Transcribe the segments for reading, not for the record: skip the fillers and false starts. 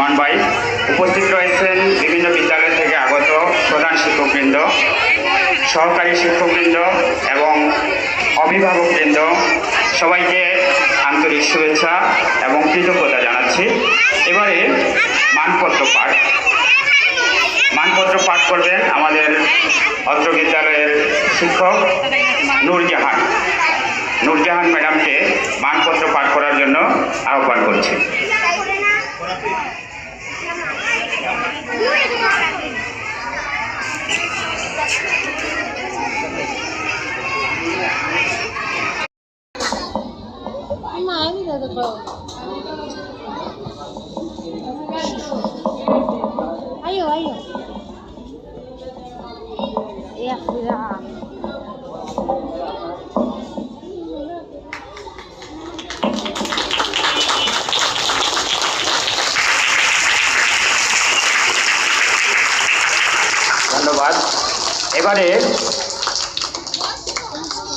ইমন ভাই। উপস্থিত রয়েছেন বিভিন্ন বিদ্যালয় থেকে আগত প্রধান শিক্ষকবৃন্দ, সহকারী শিক্ষকবৃন্দ এবং অভিভাবকবৃন্দ, সবাইকে আন্তরিক শুভেচ্ছা এবং কৃতজ্ঞতা জানাচ্ছি। এবারে মানপত্র পাঠ করবেন আমাদের অত্র বিদ্যালয়ের শিক্ষক নূরজাহান ম্যাডামকে মানপত্র পাঠ করার জন্য আহ্বান করছি। Ayo. Ya, sudah. ধন্যবাদ। এবারে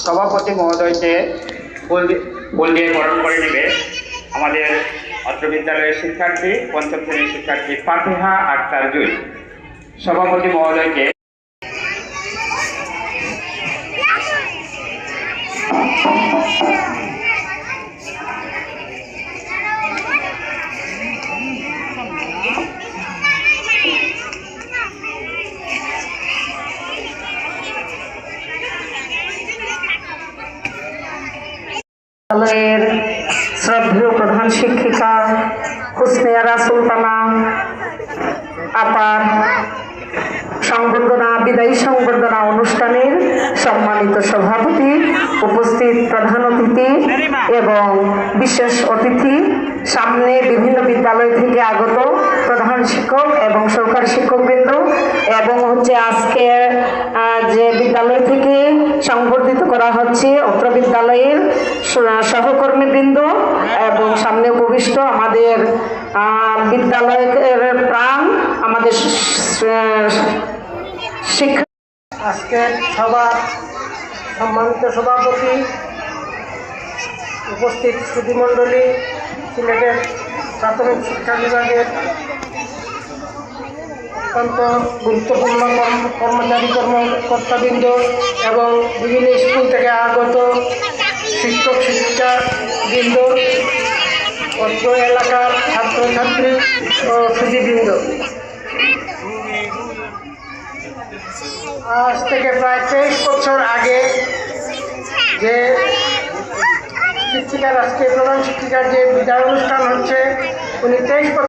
সভাপতি মহোদয়কে ফুল দিয়ে বরণ করে নেবে আমাদের অত্র বিদ্যালয়ের শিক্ষার্থী, পঞ্চম শ্রেণীর শিক্ষার্থী ফাতিহা আক্তার জুই। সভাপতি মহোদয়কে বিদ্যালয়ের শ্রদ্ধেয় প্রধান শিক্ষিকা হুসনেয়ারা সুলতানা আপার বিদায়ী সংবর্ধনা অনুষ্ঠানের সম্মানিত সভাপতি, উপস্থিত প্রধান অতিথি এবং বিশেষ অতিথি, সামনে বিভিন্ন বিদ্যালয় থেকে আগত প্রধান শিক্ষক এবং সহকারী শিক্ষকবৃন্দ এবং আজকে যে বিদ্যালয় থেকে সংবর্ধিত করা হচ্ছে অত্র বিদ্যালয়ের সহকর্মীবৃন্দ এবং সামনে উপবিষ্ট আমাদের বিদ্যালয়ের প্রাণ, আমাদের শিক্ষা। আজকের সভার সম্মানিত সভাপতি, উপস্থিত সুধীমণ্ডলী, সিলেটের প্রাথমিক শিক্ষা বিভাগের অত্যন্ত গুরুত্বপূর্ণ কর্মকর্তাবৃন্দ এবং বিভিন্ন স্কুল থেকে আগত শিক্ষক শিক্ষিকাবৃন্দ, অত্র এলাকার ছাত্রছাত্রী ও সুধীবৃন্দ, আজ থেকে প্রায় 23 বছর আগে যে শিক্ষিকার, আজকে প্রধান শিক্ষিকার যে বিদায় অনুষ্ঠান হচ্ছে, উনি 23